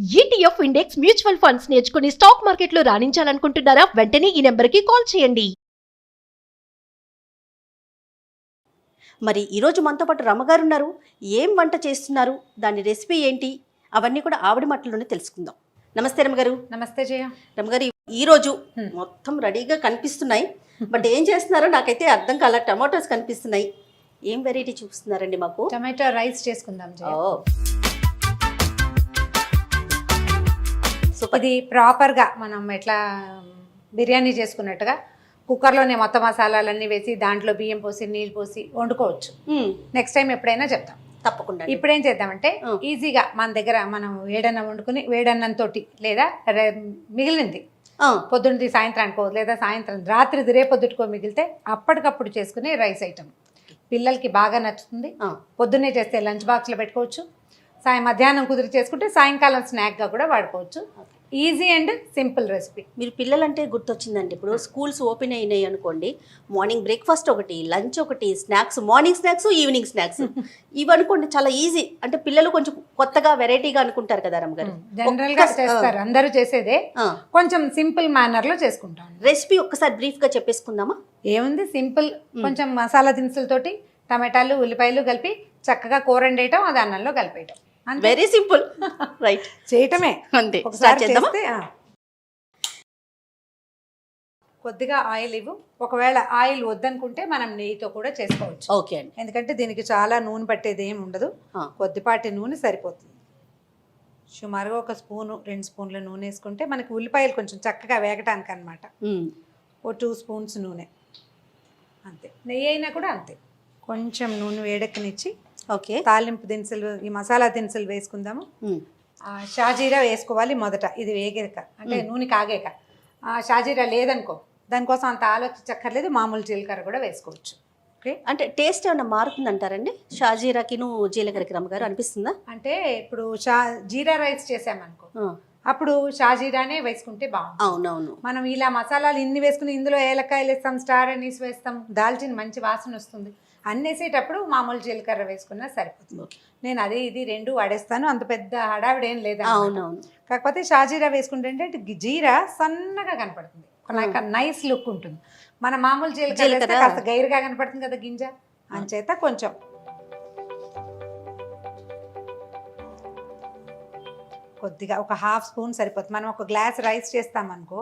ETF index mutual funds నేర్చుకుని stock మార్కెట్లో రాణించాలనుకుంటున్నారా? వెంటనే ఈ నెంబర్కి కాల్ చేయండి. మరి ఈరోజు మనతో పాటు రమ్మగారు ఉన్నారు. ఏం వంట చేస్తున్నారు, దాని రెసిపీ ఏంటి, అవన్నీ కూడా ఆవిడ మాటల్లోనే తెలుసుకుందాం. నమస్తే రమ్మగారు. నమస్తే జయ. రమ్మగారు, ఈరోజు మొత్తం రెడీగా కనిపిస్తున్నాయి, బట్ ఏం చేస్తున్నారో నాకైతే అర్థం కాల. టమాటోస్ కనిపిస్తున్నాయి, ఏం వెరైటీ చూపిస్తున్నారండి మాకు? టమాటో రైస్ చేసుకుందాం జయ. ఇది ప్రాపర్గా మనం ఎట్లా బిర్యానీ చేసుకున్నట్టుగా కుక్కర్లోనే మొత్తం మసాలాలన్నీ వేసి దాంట్లో బియ్యం పోసి నీళ్ళు పోసి వండుకోవచ్చు. నెక్స్ట్ టైం ఎప్పుడైనా చెప్తాం తప్పకుండా. ఇప్పుడేం చేద్దామంటే ఈజీగా మన దగ్గర మనం వేడన్నం వండుకుని వేడన్నంతో లేదా మిగిలింది పొద్దున్నది సాయంత్రానికో లేదా సాయంత్రం రాత్రిది రేపొద్దుటికో మిగిలితే అప్పటికప్పుడు చేసుకునే రైస్ ఐటమ్ పిల్లలకి బాగా నచ్చుతుంది. పొద్దున్నే చేస్తే లంచ్ బాక్స్లో పెట్టుకోవచ్చు, మధ్యాహ్నం కుదిరి చేసుకుంటే సాయంకాలం స్నాక్గా కూడా వాడుకోవచ్చు. Easy and simple recipe. మీరు పిల్లలంటే గుర్తొచ్చిందండి, ఇప్పుడు స్కూల్స్ ఓపెన్ అయినాయి అనుకోండి, మార్నింగ్ బ్రేక్ఫాస్ట్ ఒకటి, లంచ్ ఒకటి, snacks, morning snacks, evening snacks ఇవి అనుకోండి చాలా ఈజీ. అంటే పిల్లలు కొంచెం కొత్తగా వెరైటీగా అనుకుంటారు కదా రమ్మగారు. జనరల్ గా చేస్తారు, అందరూ చేసేదే, కొంచెం సింపుల్ మేనర్ లో చేసుకుంటాం. రెసిపీ ఒక్కసారి బ్రీఫ్ గా చెప్పేసుకుందామా? ఏముంది, సింపుల్. కొంచెం మసాలా దినుసులతోటి టమాటాలు ఉల్లిపాయలు కలిపి చక్కగా కూర వండేయటం, అది అన్నంలో కలిపేయటం. Very simple, right? చేయటమే అంతే. కొద్దిగా ఆయిల్ ఇవ్వు. ఒకవేళ ఆయిల్ వద్దనుకుంటే మనం నెయ్యితో కూడా చేసుకోవచ్చు. ఓకే అండి. ఎందుకంటే దీనికి చాలా నూనె పట్టేది ఏమి ఉండదు, కొద్దిపాటి నూనె సరిపోతుంది. సుమారుగా 1 స్పూను 2 స్పూన్ల నూనె వేసుకుంటే మనకి ఉల్లిపాయలు కొంచెం చక్కగా వేగటానికి అనమాట. 2 స్పూన్స్ నూనె అంతే. నెయ్యి అయినా కూడా అంతే. కొంచెం నూనె వేడెక్కనిచ్చి ఓకే తాలింపు దినుసులు, ఈ మసాలా దినుసులు వేసుకుందాము. షాజీరా వేసుకోవాలి మొదట, ఇది వేగాక అంటే నూనె కాగాక. షాజీరా లేదనుకో, దానికోసం అంత ఆలోచించక్కర్లేదు, మామూలు జీలకర్ర కూడా వేసుకోవచ్చు. ఓకే, అంటే టేస్ట్ ఏమైనా మారుతుంది అంటారండి షాజీరాకిను జీలకర్రకి రమ్మగారు అనిపిస్తుందా? అంటే ఇప్పుడు జీరా రైస్ చేసామనుకో, అప్పుడు షాజీరానే వేసుకుంటే బాగుంటుంది. అవునవును. మనం ఇలా మసాలాలు ఇన్ని వేసుకుని ఇందులో ఏలకాయలు వేస్తాం, స్టార్ అనీస్ వేస్తాం, దాల్చిన మంచి వాసన వస్తుంది. అన్ని వేసేటప్పుడు మామూలు జీలకర్ర వేసుకున్నా సరిపోతుంది. నేను అది ఇది 2 వాడేస్తాను, అంత పెద్ద హడావిడేం లేదు. అవునవును. కాకపోతే షాజీరా వేసుకుంటే అంటే జీరా సన్నగా కనపడుతుంది, నైస్ లుక్ ఉంటుంది. మన మామూలు జీలకర్ర కాస్త గైరుగా కనపడుతుంది కదా గింజ, అంచేత కొంచెం కొద్దిగా 1/2 స్పూన్ సరిపోతుంది. మనం 1 గ్లాస్ రైస్ చేస్తామనుకో,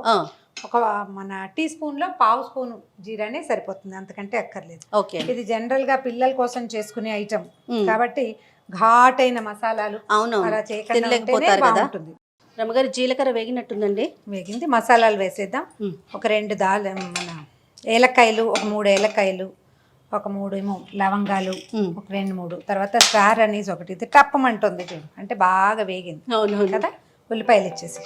మన టీ స్పూన్లో 1/2 స్పూన్ జీరానే సరిపోతుంది, అంతకంటే అక్కర్లేదు. ఓకే, ఇది జనరల్ గా పిల్లల కోసం చేసుకునే ఐటమ్ కాబట్టి ఘాటైన మసాలాలు అలా చేయకుండా బాగుంటుంది. రమ్మగారు, జీలకర్ర వేగినట్టుందండి. వేగింది, మసాలాలు వేసేద్దాం. ఒక 2 మన ఏలక్కాయలు, ఒక 3 ఏలక్కాయలు, ఒక 3 ఏమో లవంగాలు, ఒక 2 3, తర్వాత స్టార్ అనీస్ ఒకటి. ఇది టప్పమంటుంది చూడు, అంటే బాగా వేగింది. అవును కదా. ఉల్లిపాయలు ఇచ్చేసి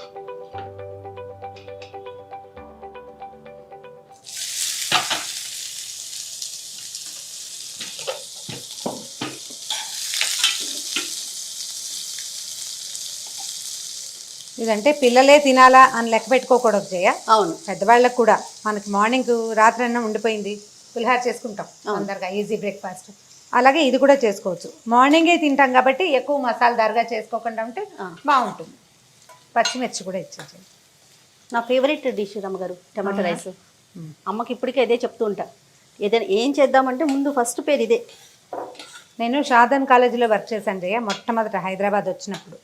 ఇదంటే పిల్లలే తినాలా అని లెక్క పెట్టుకోకూడదు జయ. అవును, పెద్దవాళ్ళకు కూడా. మనకి మార్నింగ్ రాత్రి అన్నం ఉండిపోయింది, పులిహార చేసుకుంటాం అందరిగా, ఈజీ బ్రేక్ఫాస్ట్. అలాగే ఇది కూడా చేసుకోవచ్చు. మార్నింగే తింటాం కాబట్టి ఎక్కువ మసాలాదారుగా చేసుకోకుండా ఉంటే బాగుంటుంది. పచ్చిమిర్చి కూడా ఇచ్చేసి. నా ఫేవరెట్ డిష్ రమ్మగారు టమాటో రైస్. అమ్మకి ఇప్పటికే ఇదే చెప్తూ ఉంటా, ఏదైనా ఏం చేద్దామంటే ముందు ఫస్ట్ పేరు ఇదే. నేను షాదన్ కాలేజీలో వర్క్ చేశాను జయ, మొట్టమొదట హైదరాబాద్ వచ్చినప్పుడు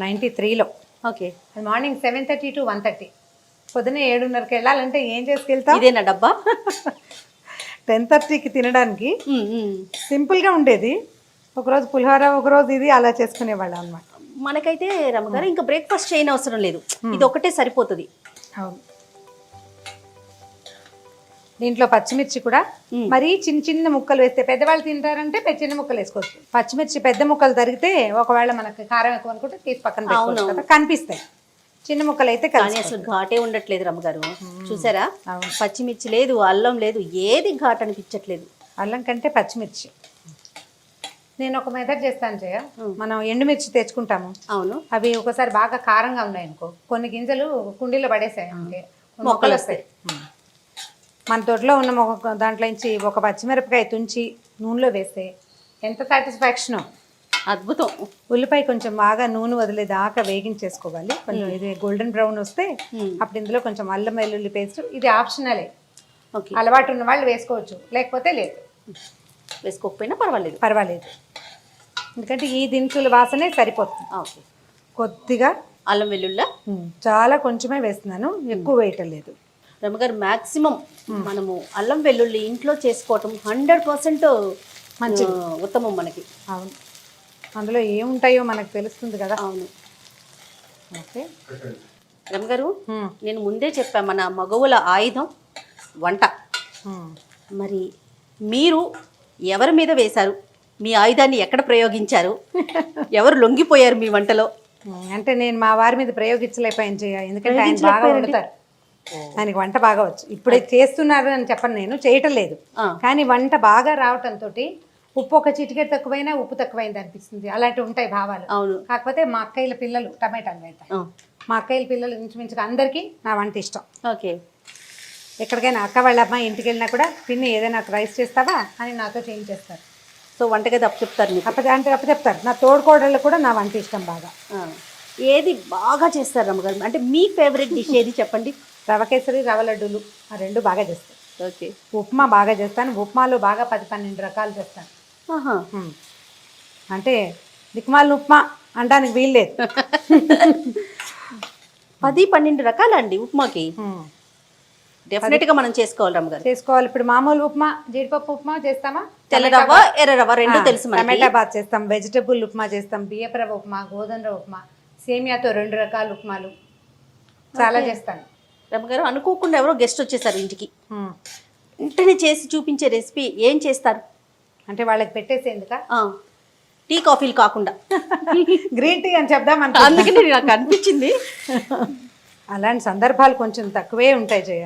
93లో. Okay, morning 7:30 to 1:30. పొద్దున్నే 7:30కి వెళ్ళాలంటే ఏం చేసుకెళ్తాం? ఇదేనా డబ్బా? 10:30కి తినడానికి సింపుల్గా ఉండేది. ఒకరోజు పులిహోర, ఒకరోజు ఇది, అలా చేసుకునేవాళ్ళం అనమాట. మనకైతే రమ్మగారు ఇంకా బ్రేక్ఫాస్ట్ చేయని అవసరం లేదు, ఇది ఒకటే సరిపోతుంది. అవును. దీంట్లో పచ్చిమిర్చి కూడా మరీ చిన్న చిన్న ముక్కలు వేస్తే, పెద్దవాళ్ళు తింటారంటే చిన్న ముక్కలు వేసుకోవచ్చు. పచ్చిమిర్చి పెద్ద ముక్కలు తరిగితే ఒకవేళ మనకి కారం ఎక్కువ అనుకుంటే తీసి పక్కన పెట్టుకోవచ్చు కదా, కనిపిస్తాయి. చిన్న ముక్కలు అయితే కానీ అసలు ఘాటే ఉండట్లేదు రమ్మగారు. చూసారా, పచ్చిమిర్చి లేదు, అల్లం లేదు, ఏది ఘాట్ అనిపించట్లేదు. అల్లం కంటే పచ్చిమిర్చి. నేను ఒక మెథడ్ చేస్తాను జయ. మనం ఎండుమిర్చి తెచ్చుకుంటాము, అవును, అవి ఒకసారి బాగా కారంగా ఉన్నాయి అనుకో, కొన్ని గింజలు కుండీలో పడేసాయి అంటే మొక్కలు వస్తాయి. మన తోటలో ఉన్న దాంట్లో నుంచి ఒక పచ్చిమిరపకాయ తుంచి నూనెలో వేస్తే ఎంత సాటిస్ఫాక్షనో. అద్భుతం. ఉల్లిపాయ కొంచెం బాగా నూనె వదిలేదాకా వేగించేసుకోవాలి. కొంచెం ఇది గోల్డెన్ బ్రౌన్ వస్తే అప్పుడు ఇందులో కొంచెం అల్లం వెల్లుల్లి పేస్ట్, ఇది ఆప్షనలే. ఓకే, అలవాటు ఉన్న వాళ్ళు వేసుకోవచ్చు, లేకపోతే లేదు, వేసుకోకపోయినా పర్వాలేదు. పర్వాలేదు. ఎందుకంటే ఈ దినుసుల వాసనే సరిపోతుంది. ఓకే, కొద్దిగా అల్లం వెల్లుల్లి చాలా కొంచెమే వేస్తున్నాను, ఎక్కువ వేయటం లేదు. రమ్మగారు మ్యాక్సిమం మనము అల్లం వెల్లుల్లి ఇంట్లో చేసుకోవటం 100% మంచి ఉత్తమం మనకి. అవును, అందులో ఏముంటాయో మనకు తెలుస్తుంది కదా. అవును. ఓకే రమ్మగారు, నేను ముందే చెప్పా మన మగవుల ఆయుధం వంట. మరి మీరు ఎవరి మీద వేశారు? మీ ఆయుధాన్ని ఎక్కడ ప్రయోగించారు? ఎవరు లొంగిపోయారు మీ వంటలో? అంటే నేను మా వారి మీద ప్రయోగించలేకపోయాను చేయ, ఎందుకంటే ఆయన బాగా వండుతారు, ఆయనకి వంట బాగా వచ్చు. ఇప్పుడే చేస్తున్నారు అని చెప్పను, నేను చేయటం లేదు, కానీ వంట బాగా రావటంతో ఉప్పు ఒక చిటికెట్ తక్కువైనా ఉప్పు తక్కువైంది అనిపిస్తుంది, అలాంటివి ఉంటాయి భావాలు. అవును. కాకపోతే మా అక్కయ్యల పిల్లలు టమాటాలు వేస్తారు, మా అక్కయ్యల పిల్లలు ఇంచుమించుగా అందరికీ నా వంట ఇష్టం. ఓకే, ఎక్కడికైనా అక్క వాళ్ళ అమ్మాయి ఇంటికి వెళ్ళినా కూడా పిన్ని ఏదైనా రైస్ చేస్తావా అని నాతో చేయించేస్తారు. సో వంటగది అప్పు చెప్తారు మీకు? అప్పు చెప్తారు. నా తోడుకోడళ్ళు కూడా నా వంట ఇష్టం బాగా. ఏది బాగా చేస్తారు రమ్మగారు? అంటే మీ ఫేవరెట్ డిష్ ఏది చెప్పండి? రవ కేసరి, రవ లడ్డూలు, ఆ రెండు బాగా చేస్తాను. ఓకే. ఉప్మా బాగా చేస్తాను, ఉప్మాలో బాగా 10-12 రకాలు చేస్తాను. అంటే దిక్మాల ఉప్మా అనడానికి వీల్లేదు. 10-12 రకాలండి ఉప్మాకి? డెఫినెట్గా మనం చేసుకోవాలి రమ్మగారు. చేసుకోవాలి. ఇప్పుడు మామూలు ఉప్మా, జీడిపప్పు ఉప్మా చేస్తామా, తెల్ల రవ్వ ఎర్ర రవ్వ రెండు తెలుసు, టమాటా బాత్ చేస్తాం, వెజిటబుల్ ఉప్మా చేస్తాం, బియ్యపు రవ్వ ఉప్మా, గోధుమ రవ్వ ఉప్మా, సేమియాతో 2 రకాల ఉప్మాలు చాలా చేస్తాను. రమ్మగారు, అనుకోకుండా ఎవరో గెస్ట్ వచ్చేసారు ఇంటికి, వెంటనే చేసి చూపించే రెసిపీ ఏం చేస్తారు? అంటే వాళ్ళకి పెట్టేసేందుక? టీ కాఫీలు కాకుండా గ్రీన్ టీ అని చెప్దాం, అందుకని నాకు అనిపించింది. అలాంటి సందర్భాలు కొంచెం తక్కువే ఉంటాయి జయ.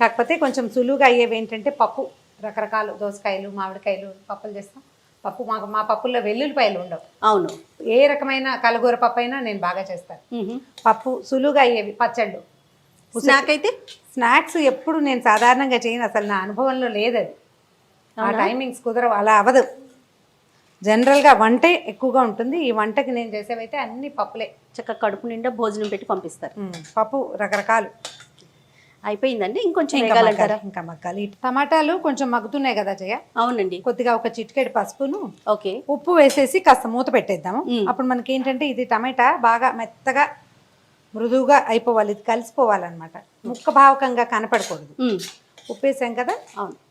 కాకపోతే కొంచెం సులువుగా అయ్యేవి ఏంటంటే పప్పు, రకరకాలు దోసకాయలు, మామిడికాయలు పప్పులు చేస్తాం. పప్పు మా పప్పుల్లో వెల్లుల్లిపాయలు ఉండవు. అవును. ఏ రకమైన కలగూర పప్పు అయినా నేను బాగా చేస్తాను. పప్పు సులువుగా అయ్యేవి. పచ్చళ్ళు, స్నాక్ అయితే స్నాక్స్ ఎప్పుడు నేను సాధారణంగా చేయను, అసలు నా అనుభవంలో లేదు అది. ఆ టైమింగ్స్ కుదరవు, అలా అవ్వదు. జనరల్గా వంటే ఎక్కువగా ఉంటుంది. ఈ వంటకి నేను చేసేవైతే అన్ని పప్పులే. చక్కగా కడుపు నిండా భోజనం పెట్టి పంపిస్తారు. పప్పు రకరకాలు. అయిపోయిందండి, ఇంకొంచెం వేగాలంటారా? ఇంకా మగ్గాలి. టమాటాలు కొంచెం మగ్గుతున్నాయి కదా జయ. అవునండి. కొద్దిగా ఒక చిటికెడు పసుపును, ఓకే, ఉప్పు వేసేసి కాస్త మూత పెట్టేద్దాము. అప్పుడు మనకి ఏంటంటే ఇది టమాటా బాగా మెత్తగా మృదువుగా అయిపోవాలి, ఇది కలిసిపోవాలన్నమాట, ముక్క భావకంగా కనపడకూడదు. ఉప్పు వేసాం కదా,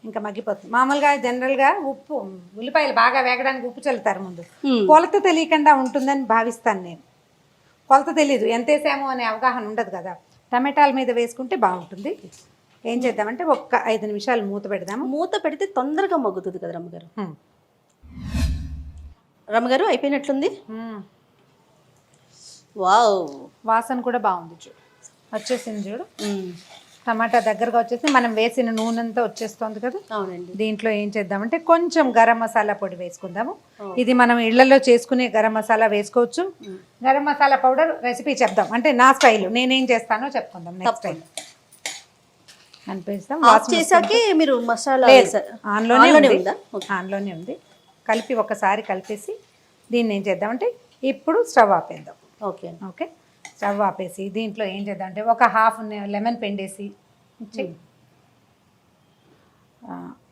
ఇంకా మగ్గిపోతుంది. మామూలుగా జనరల్గా ఉప్పు ఉల్లిపాయలు బాగా వేగడానికి ఉప్పు చల్లుతారు ముందు, కొలత తెలియకుండా ఉంటుందని భావిస్తాను నేను. కొలత తెలీదు, ఎంత వేసామో అనే అవగాహన ఉండదు కదా. టమాటాల మీద వేసుకుంటే బాగుంటుంది. ఏం చేద్దామంటే ఒక్క 5 నిమిషాలు మూత పెడదాము. మూత పెడితే తొందరగా మగ్గుతుంది కదా రమ్మగారు. రమ్మగారు అయిపోయినట్లుంది. వావ్, వాసన కూడా బాగుంది, చూడు వచ్చేసింది చూడు. టమాటా దగ్గరగా వచ్చేసి మనం వేసిన నూనెంతా వచ్చేస్తుంది కదా. అవునండి. దీంట్లో ఏం చేద్దామంటే కొంచెం గరం మసాలా పొడి వేసుకుందాము. ఇది మనం ఇళ్లలో చేసుకునే గరం మసాలా వేసుకోవచ్చు. గరం మసాలా పౌడర్ రెసిపీ చెప్దాం, అంటే నా స్టైల్ నేనేం చేస్తానో చెప్పుకుందాం నెక్స్ట్ టైం. అనిపిస్తాం చేసాకే మీరు మసాలా ఆన్లోనే ఉంది. కలిపి ఒకసారి కలిపేసి దీన్ని ఏం చేద్దామంటే ఇప్పుడు స్టవ్ ఆపేద్దాం. ఓకే ఓకే, స్టవ్ ఆపేసి దీంట్లో ఏం చేద్దామంటే ఒక హాఫ్ లెమన్ పిండేసి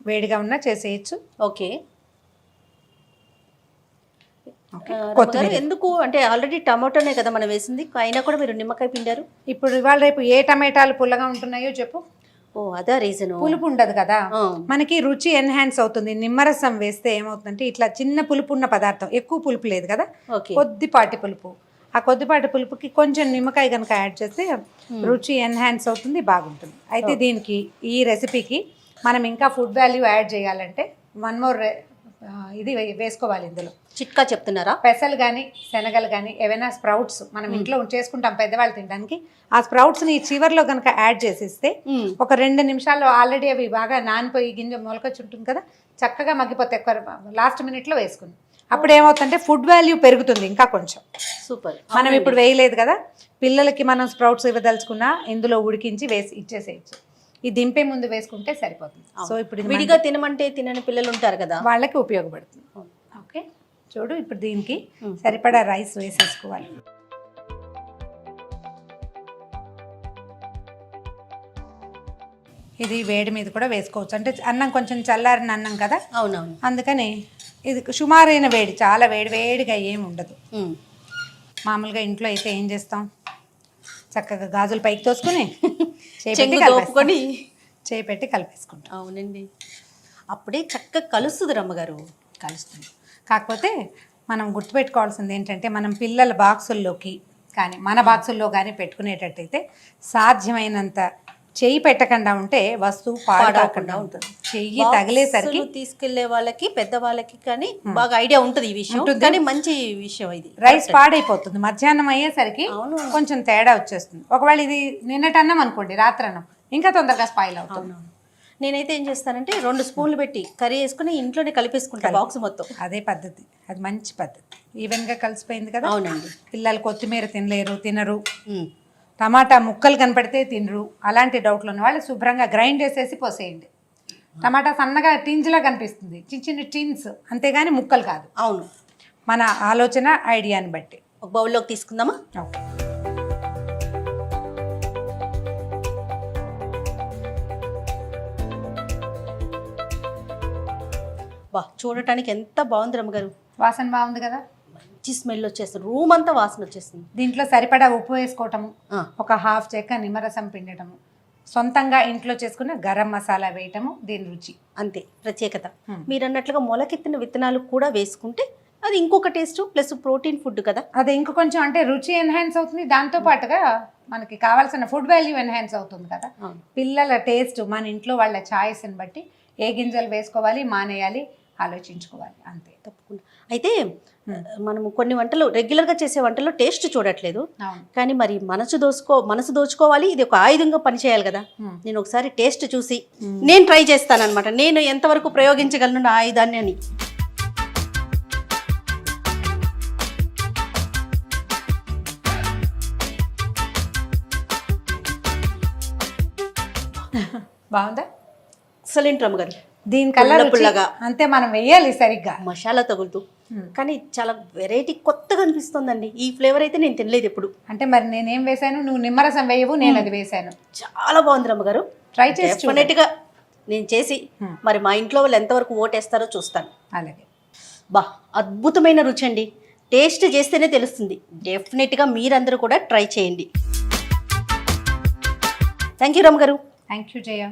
వేడిగా ఉన్నా చేసేయచ్చు. ఓకే. ఎందుకు అంటే ఆల్రెడీ టమాటోనే కదా మనం వేసింది, అయినా కూడా మీరు నిమ్మకాయ పిండారు. ఇప్పుడు ఇవాళ రేపు ఏ టమాటాలు పుల్లగా ఉంటున్నాయో చెప్పు. ఓ అదా రీజన్. పులుపు ఉండదు కదా, మనకి రుచి ఎన్హాన్స్ అవుతుంది. నిమ్మరసం వేస్తే ఏమవుతుందంటే ఇట్లా చిన్న పులుపు ఉన్న పదార్థం, ఎక్కువ పులుపు లేదు కదా, కొద్దిపాటి పులుపు. ఆ కొద్దిపాటి పులుపుకి కొంచెం నిమ్మకాయ కనుక యాడ్ చేస్తే రుచి ఎన్హాన్స్ అవుతుంది, బాగుంటుంది. అయితే దీనికి ఈ రెసిపీకి మనం ఇంకా ఫుడ్ వాల్యూ యాడ్ చేయాలంటే 1 more ఇది వేసుకోవాలి. ఇందులో చిట్కా చెప్తున్నారా? పెసలు కానీ శనగలు కానీ ఏవైనా స్ప్రౌట్స్ మనం ఇంట్లో చేసుకుంటాం పెద్దవాళ్ళు తినడానికి, ఆ స్ప్రౌట్స్ని ఈ చివర్లో కనుక యాడ్ చేసిస్తే ఒక 2 నిమిషాల్లో ఆల్రెడీ అవి బాగా నానిపోయి గింజ మొలకొచ్చి ఉంటుంది కదా, చక్కగా మగ్గిపోతే లాస్ట్ మినిట్లో వేసుకుని అప్పుడు ఏమవుతుందంటే ఫుడ్ వాల్యూ పెరుగుతుంది ఇంకా కొంచెం. సూపర్. మనం ఇప్పుడు వేయలేదు కదా, పిల్లలకి మనం స్ప్రౌట్స్ ఇవ్వదలుచుకున్నా ఇందులో ఉడికించి వేసి ఇచ్చేసేయచ్చు. ఈ దింపే ముందు వేసుకుంటే సరిపోతుంది. సో ఇప్పుడు విడిగా తినమంటే తినని పిల్లలు ఉంటారు కదా, వాళ్ళకి ఉపయోగపడుతుంది. ఓకే, చూడు ఇప్పుడు దీనికి సరిపడా రైస్ వేసేసుకోవాలి. ఇది వేడి మీద కూడా వేసుకోవచ్చు, అంటే అన్నం కొంచెం చల్లారిన అన్నం కదా, అవునవును. అందుకని ఇది సుమారైన వేడి, చాలా వేడి వేడిగా ఏమి ఉండదు. మామూలుగా ఇంట్లో అయితే ఏం చేస్తాం, చక్కగా గాజులు పైకి తోసుకుని చేయి పెట్టి కలిపేసుకుంటాం. అవునండి, అప్పుడే చక్కగా కలుస్తుంది రమ్మగారు. కలుస్తుంది. కాకపోతే మనం గుర్తుపెట్టుకోవాల్సింది ఏంటంటే, మనం పిల్లల బాక్సుల్లోకి కానీ మన బాక్సుల్లో కానీ పెట్టుకునేటట్టయితే సాధ్యమైనంత చెయ్యి పెట్టకుండా ఉంటే వస్తువు పాడకుండా ఉంటుంది. చెయ్యి తగిలేసరికి తీసుకెళ్లే వాళ్ళకి, పెద్ద వాళ్ళకి కానీ బాగా ఐడియా ఉంటుంది ఈ విషయం, కానీ మంచి విషయం ఇది. రైస్ పాడైపోతుంది, మధ్యాహ్నం అయ్యేసరికి కొంచెం తేడా వచ్చేస్తుంది. ఒకవేళ ఇది నిన్నటి అన్నం అనుకోండి, రాత్రి అన్నం ఇంకా తొందరగా స్పాయిల్ అవుతుంది. నేనైతే ఏం చేస్తానంటే 2 స్పూన్లు పెట్టి కర్రీ వేసుకుని ఇంట్లోనే కలిపేసుకుంటా బాక్స్ మొత్తం. అదే పద్ధతి, అది మంచి పద్ధతి. ఈవెన్గా కలిసిపోయింది కదా. అవునండి. పిల్లలు కొత్తిమీర తినరు, టమాటా ముక్కలు కనపడితే తినరు. అలాంటి డౌట్లు ఉన్న వాళ్ళు శుభ్రంగా గ్రైండ్ చేసేసి పోసేయండి. టమాటా సన్నగా టిన్స్లా కనిపిస్తుంది, చిన్న చిన్న టిన్స్, అంతేగాని ముక్కలు కాదు. అవును, మన ఆలోచన ఐడియాని బట్టి. ఒక బౌల్లోకి తీసుకుందామా? ఓకే. బా, చూడటానికి ఎంత బాగుంది రమ్మగారు. వాసన బాగుంది కదా, మంచి స్మెల్ వచ్చేస్తుంది, రూమ్ అంతా వాసన వచ్చేస్తుంది. దీంట్లో సరిపడా ఉప్పు వేసుకోవటము, ఒక హాఫ్ చెక్క నిమ్మరసం పిండటము, సొంతంగా ఇంట్లో చేసుకున్న గరం మసాలా వేయటము దీని రుచి, అంతే ప్రత్యేకత. మీరు అన్నట్లుగా మొలకెత్తిన విత్తనాలు కూడా వేసుకుంటే అది ఇంకొక టేస్ట్, ప్లస్ ప్రోటీన్ ఫుడ్ కదా. అదే ఇంకో కొంచెం అంటే రుచి ఎన్హాన్స్ అవుతుంది, దాంతో పాటుగా మనకి కావాల్సిన ఫుడ్ వాల్యూ ఎన్హాన్స్ అవుతుంది కదా. పిల్లల టేస్ట్, మన ఇంట్లో వాళ్ళ ఛాయిస్ని బట్టి ఏ గింజలు వేసుకోవాలి, మానేయాలి ఆలోచించుకోవాలి, అంతే. తప్పకుండా. అయితే మనము కొన్ని వంటలు రెగ్యులర్గా చేసే వంటల్లో టేస్ట్ చూడట్లేదు, కానీ మరి మనసు దోచుకోవాలి, ఇది ఒక ఆయుధంగా పనిచేయాలి కదా. నేను ఒకసారి టేస్ట్ చూసి నేను ట్రై చేస్తానన్నమాట, నేను ఎంతవరకు ప్రయోగించగలను నా ఆయుధాన్ని అని. బాగుందా? ఎక్సలెంట్ రమ్మగారు. దీని కలర్ పుల్లగా, అంతే, మనం వేయాలి సరిగ్గా మసాలా తగులుతూ, కానీ చాలా వెరైటీ కొత్తగా అనిపిస్తుందండి. ఈ ఫ్లేవర్ అయితే నేను తినలేదు ఎప్పుడు. అంటే మరి నేనేం వేసాను, నువ్వు నిమ్మరసం వేయవు, నేను అది వేసాను. చాలా బాగుంది రమ్మగారు, ట్రై చేసి డెఫినెట్గా నేను చేసి మరి మా ఇంట్లో వాళ్ళు ఎంతవరకు ఓటేస్తారో చూస్తాను. అలాగే. బా, అద్భుతమైన రుచి అండి. టేస్ట్ చేస్తేనే తెలుస్తుంది. డెఫినెట్గా మీరందరూ కూడా ట్రై చేయండి. థ్యాంక్ యూ రమ్మగారు. Thank you Jaya.